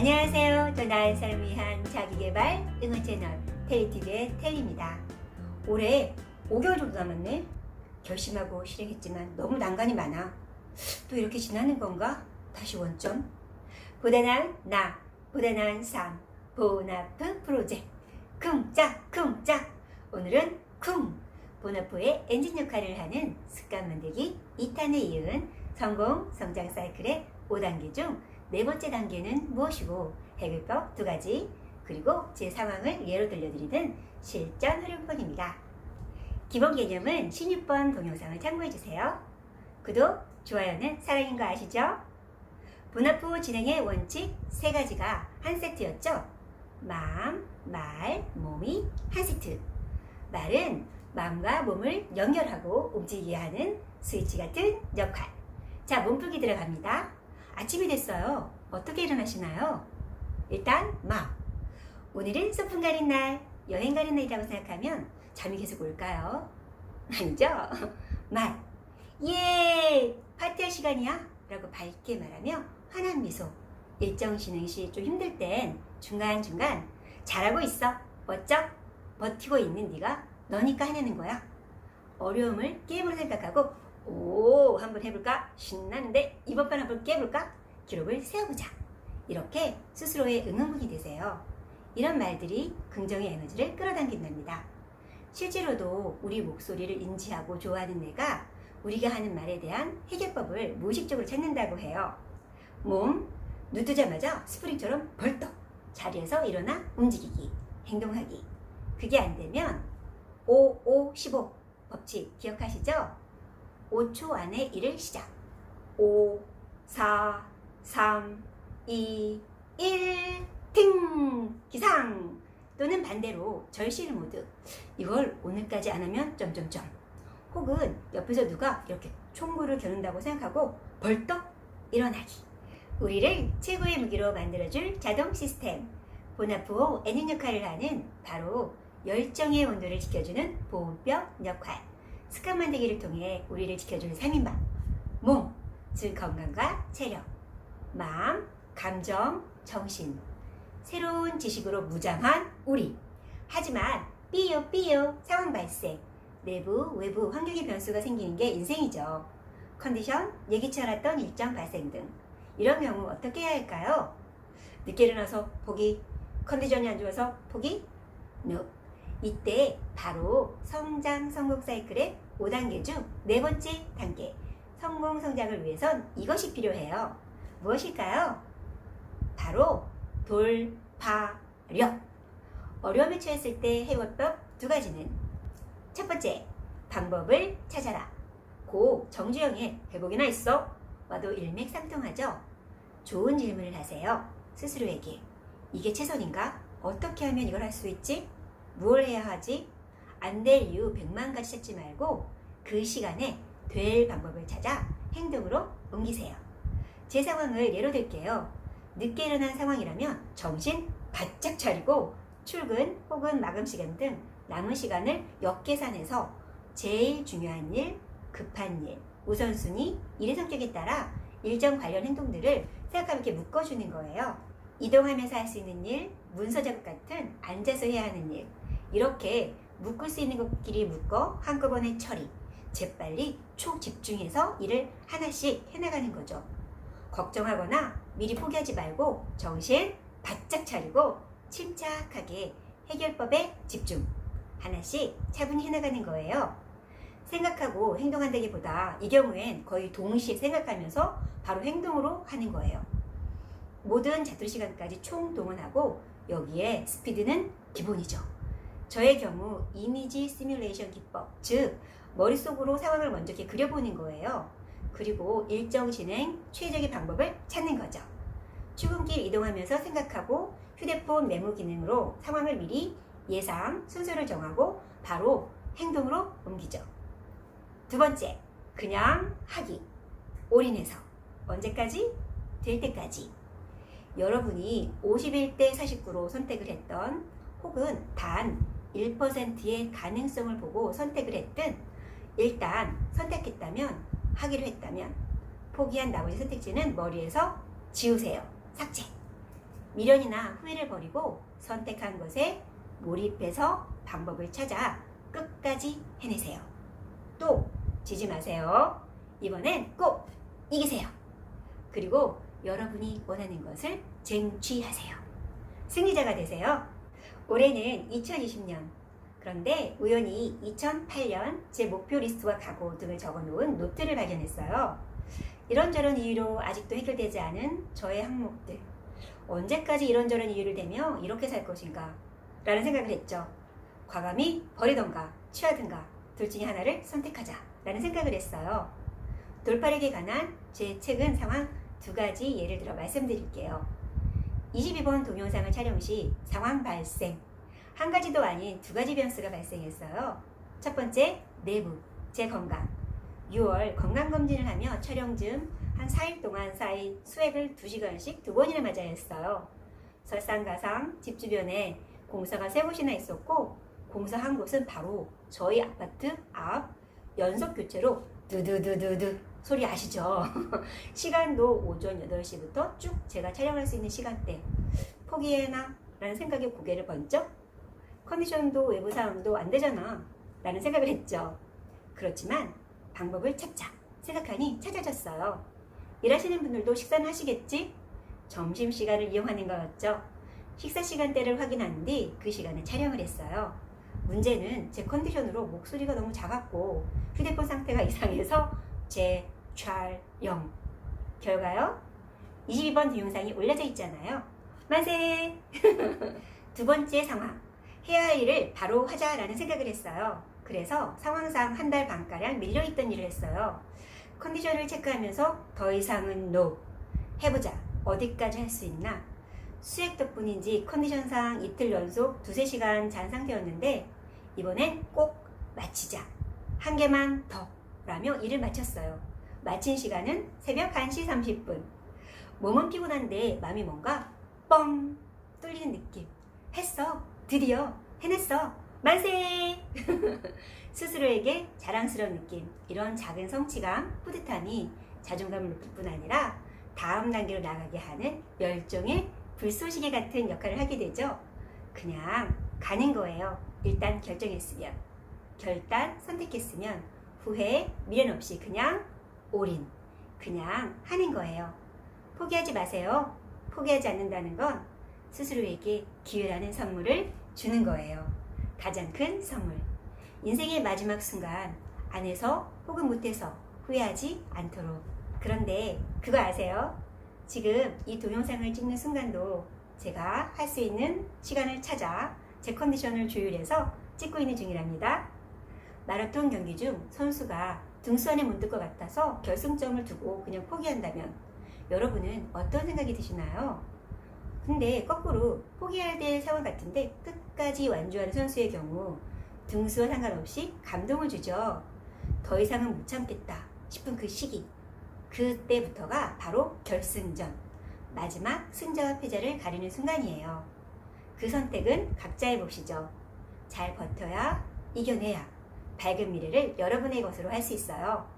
안녕하세요. 더 나은 삶을 위한 자기계발 응원 채널 테리TV의 테리입니다. 올해 5개월 정도 남았네. 결심하고 실행했지만 너무 난관이 많아. 또 이렇게 지나는 건가? 다시 원점. 보다 나은 나, 보다 나은 삶, 보나프 프로젝트 쿵짝쿵짝. 오늘은 쿵! 보나프의 엔진 역할을 하는 습관 만들기 2탄에 이은 성공 성장 사이클의 5단계 중 네 번째 단계는 무엇이고 해결법 2가지, 그리고 제 상황을 예로 들려드리는 실전 활용법입니다. 기본 개념은 16번 동영상을 참고해주세요. 구독, 좋아요는 사랑인 거 아시죠? 보나프 진행의 원칙 3가지가 한 세트였죠? 마음, 말, 몸이 한 세트. 말은 마음과 몸을 연결하고 움직이게 하는 스위치 같은 역할. 자, 몸풀기 들어갑니다. 아침이 됐어요. 어떻게 일어나시나요? 일단 마음. 오늘은 소풍 가는 날, 여행 가는 날이라고 생각하면 잠이 계속 올까요? 아니죠? 말. 예! 파티할 시간이야? 라고 밝게 말하며 환한 미소. 일정 진행 시 좀 힘들 땐 중간중간 잘하고 있어. 멋져? 버티고 있는 네가 너니까 해내는 거야. 어려움을 게임으로 생각하고 오, 한번 해볼까? 신나는데 이번 판 한번 깨볼까? 기록을 세워보자. 이렇게 스스로의 응원군이 되세요. 이런 말들이 긍정의 에너지를 끌어당긴답니다. 실제로도 우리 목소리를 인지하고 좋아하는 내가 우리가 하는 말에 대한 해결법을 무의식적으로 찾는다고 해요. 몸, 눈 뜨자마자 스프링처럼 벌떡 자리에서 일어나 움직이기, 행동하기. 그게 안 되면 5-5-15 법칙 기억하시죠? 5초 안에 일을 시작. 5, 4, 3, 2, 1, 팅! 기상! 또는 반대로 절실 모드. 이걸 오늘까지 안 하면 점점점. 혹은 옆에서 누가 이렇게 총구를 겨눈다고 생각하고 벌떡 일어나기. 우리를 최고의 무기로 만들어줄 자동 시스템. 보나프호 엔진 역할을 하는 바로 열정의 온도를 지켜주는 보온병 역할. 습관 만들기를 통해 우리를 지켜주는 3인방. 몸, 즉 건강과 체력. 마음, 감정, 정신. 새로운 지식으로 무장한 우리. 하지만 삐요 상황 발생. 내부, 외부 환경의 변수가 생기는 게 인생이죠. 컨디션, 예기치 않았던 일정 발생 등. 이런 경우 어떻게 해야 할까요? 늦게 일어나서 포기, 컨디션이 안 좋아서 포기? No. 이때 바로 성장 성공 사이클의 5단계 중 4번째 단계, 성공 성장을 위해선 이것이 필요해요. 무엇일까요? 바로 돌파력. 어려움에 처했을 때 해결법 2가지는 첫 번째, 방법을 찾아라. 고 정주영의 회복이나 있어? 와도 일맥상통하죠? 좋은 질문을 하세요. 스스로에게. 이게 최선인가? 어떻게 하면 이걸 할 수 있지? 무엇을 해야 하지? 안 될 이유 100만 가지 찾지 말고 그 시간에 될 방법을 찾아 행동으로 옮기세요. 제 상황을 예로 들게요. 늦게 일어난 상황이라면 정신 바짝 차리고 출근 혹은 마감 시간 등 남은 시간을 역계산해서 제일 중요한 일, 급한 일, 우선순위, 일의 성격에 따라 일정 관련 행동들을 생각하면 이렇게 묶어주는 거예요. 이동하면서 할 수 있는 일, 문서 작업 같은 앉아서 해야 하는 일, 이렇게 묶을 수 있는 것끼리 묶어 한꺼번에 처리, 재빨리 초집중해서 일을 하나씩 해나가는 거죠. 걱정하거나 미리 포기하지 말고 정신 바짝 차리고 침착하게 해결법에 집중, 하나씩 차분히 해나가는 거예요. 생각하고 행동한다기보다 이 경우엔 거의 동시에 생각하면서 바로 행동으로 하는 거예요. 모든 자투리 시간까지 총동원하고 여기에 스피드는 기본이죠. 저의 경우 이미지 시뮬레이션 기법, 즉 머릿속으로 상황을 먼저 이렇게 그려보는 거예요. 그리고 일정 진행 최적의 방법을 찾는 거죠. 출근길 이동하면서 생각하고 휴대폰 메모 기능으로 상황을 미리 예상, 순서를 정하고 바로 행동으로 옮기죠. 2번째, 그냥 하기. 올인해서. 언제까지? 될 때까지. 여러분이 51대 49로 선택을 했던 혹은 단 1%의 가능성을 보고 선택을 했든 일단 선택했다면, 하기로 했다면 포기한 나머지 선택지는 머리에서 지우세요. 삭제. 미련이나 후회를 버리고 선택한 것에 몰입해서 방법을 찾아 끝까지 해내세요. 또 지지 마세요. 이번엔 꼭 이기세요. 그리고 여러분이 원하는 것을 쟁취하세요. 승리자가 되세요. 올해는 2020년. 그런데 우연히 2008년 제 목표 리스트와 각오 등을 적어놓은 노트를 발견했어요. 이런저런 이유로 아직도 해결되지 않은 저의 항목들. 언제까지 이런저런 이유를 대며 이렇게 살 것인가? 라는 생각을 했죠. 과감히 버리던가 취하든가 둘 중에 하나를 선택하자 라는 생각을 했어요. 돌파력에 관한 제 최근 상황 2가지 예를 들어 말씀드릴게요. 22번 동영상을 촬영 시 상황 발생. 한 가지도 아닌 2가지 변수가 발생했어요. 첫 번째, 내부, 제 건강. 6월 건강검진을 하며 촬영 중 한 4일 동안 쌓인 수액을 2시간씩 2번이나 맞아야 했어요. 설상가상 집 주변에 공사가 3곳이나 있었고 공사 한 곳은 바로 저희 아파트 앞 연속 교체로 두두두두두 소리 아시죠? 시간도 오전 8시부터 쭉 제가 촬영할 수 있는 시간대. 포기해나? 라는 생각에 고개를 번쩍. 컨디션도 외부 상황도 안 되잖아 라는 생각을 했죠. 그렇지만 방법을 찾자 생각하니 찾아졌어요. 일하시는 분들도 식사는 하시겠지? 점심시간을 이용하는 거였죠. 식사 시간대를 확인한 뒤 그 시간에 촬영을 했어요. 문제는 제 컨디션으로 목소리가 너무 작았고 휴대폰 상태가 이상해서 재촬영. 결과요? 22번 동영상이 올려져 있잖아요. 만세! 2번째 상황. 해야 할 일을 바로 하자라는 생각을 했어요. 그래서 상황상 1달 반가량 밀려있던 일을 했어요. 컨디션을 체크하면서 더 이상은 NO. 해보자. 어디까지 할 수 있나? 수액 덕분인지 컨디션상 이틀 연속 2-3시간 잔 상태였는데 이번엔 꼭 마치자. 한 개만 더 라며 일을 마쳤어요. 마친 시간은 새벽 1시 30분. 몸은 피곤한데 마음이 뭔가 뻥 뚫리는 느낌. 했어. 드디어 해냈어. 만세! 스스로에게 자랑스러운 느낌. 이런 작은 성취감, 뿌듯함이 자존감을 높일 뿐 아니라 다음 단계로 나가게 하는 열정의 불쏘시개 같은 역할을 하게 되죠. 그냥 가는 거예요. 일단 결정했으면. 결단 선택했으면 후회, 미련 없이 그냥 올인. 그냥 하는 거예요. 포기하지 마세요. 포기하지 않는다는 건 스스로에게 기회라는 선물을 주는 거예요. 가장 큰 선물. 인생의 마지막 순간 안에서 혹은 못해서 후회하지 않도록. 그런데 그거 아세요? 지금 이 동영상을 찍는 순간도 제가 할 수 있는 시간을 찾아 제 컨디션을 조율해서 찍고 있는 중이랍니다. 마라톤 경기 중 선수가 등수 안에 못 들 것 같아서 결승점을 두고 그냥 포기한다면 여러분은 어떤 생각이 드시나요? 근데 거꾸로 포기해야 될 상황 같은데 끝까지 완주하는 선수의 경우 등수와 상관없이 감동을 주죠. 더 이상은 못 참겠다 싶은 그 시기. 그때부터가 바로 결승전. 마지막 승자와 패자를 가리는 순간이에요. 그 선택은 각자 해보시죠. 잘 버텨야 이겨내야 밝은 미래를 여러분의 것으로 할 수 있어요.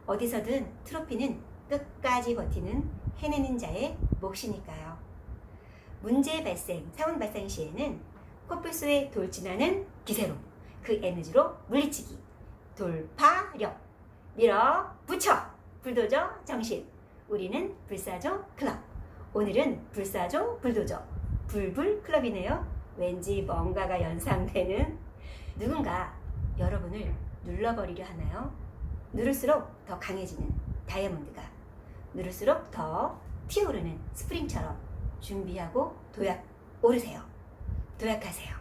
어디서든 트로피는 끝까지 버티는 해내는 자의 몫이니까요. 문제 발생, 상황 발생 시에는 코뿔소에 돌진하는 기세로 그 에너지로 물리치기, 돌파력, 밀어붙여, 불도저 정신. 우리는 불사조 클럽. 오늘은 불사조 불도저 불불 클럽이네요. 왠지 뭔가가 연상되는. 누군가 여러분을 눌러버리려 하나요? 누를수록 더 강해지는 다이아몬드가, 누를수록 더 튀어오르는 스프링처럼 준비하고 도약 오르세요. 도약하세요.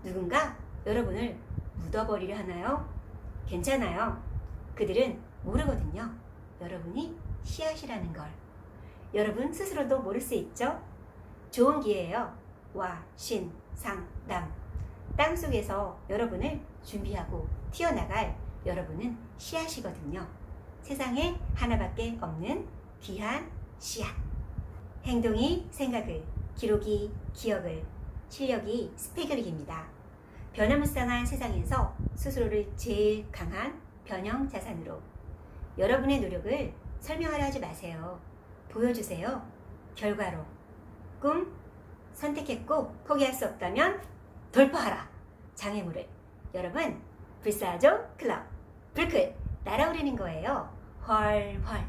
누군가 여러분을 묻어버리려 하나요? 괜찮아요. 그들은 모르거든요. 여러분이 씨앗이라는 걸. 여러분 스스로도 모를 수 있죠? 좋은 기회예요. 와, 신, 상, 남. 땅속에서 여러분을 준비하고 튀어나갈 여러분은 씨앗이거든요. 세상에 하나밖에 없는 귀한 씨앗. 행동이 생각을, 기록이 기억을, 실력이 스펙을 변화무쌍한 세상에서 스스로를 제일 강한 변형 자산으로. 여러분의 노력을 설명하려 하지 마세요. 보여주세요. 결과로. 꿈 선택했고 포기할 수 없다면 돌파하라. 장애물을. 여러분, 불사조 클럽. 불끝 날아오르는 거예요. 훨훨.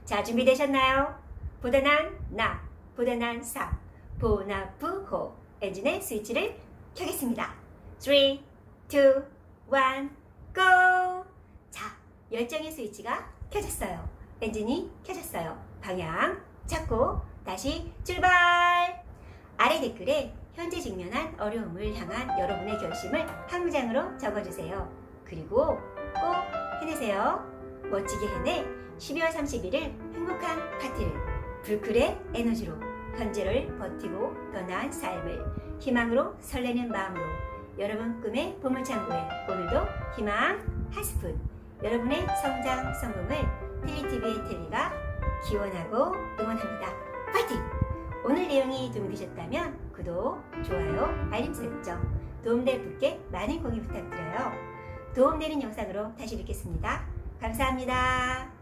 자, 준비되셨나요? 보다난 나, 보다난 사, 보나부호. 엔진의 스위치를 켜겠습니다. 3, 2, 1, GO! 자, 열정의 스위치가 켜졌어요. 엔진이 켜졌어요. 방향 잡고 다시 출발! 아래 댓글에 현재 직면한 어려움을 향한 여러분의 결심을 한 문장으로 적어주세요. 그리고 꼭 해내세요. 멋지게 해내 12월 31일 행복한 파티를 불클의 에너지로 현재를 버티고 더 나은 삶을 희망으로 설레는 마음으로 여러분 꿈의 보물창고에 오늘도 희망 한 스푼. 여러분의 성장 성공을 텔리TV의 텔리가 기원하고 응원합니다. 파이팅! 오늘 내용이 도움이 되셨다면 구독, 좋아요, 알림 설정, 도움될 분께 많은 공유 부탁드려요. 도움되는 영상으로 다시 뵙겠습니다. 감사합니다.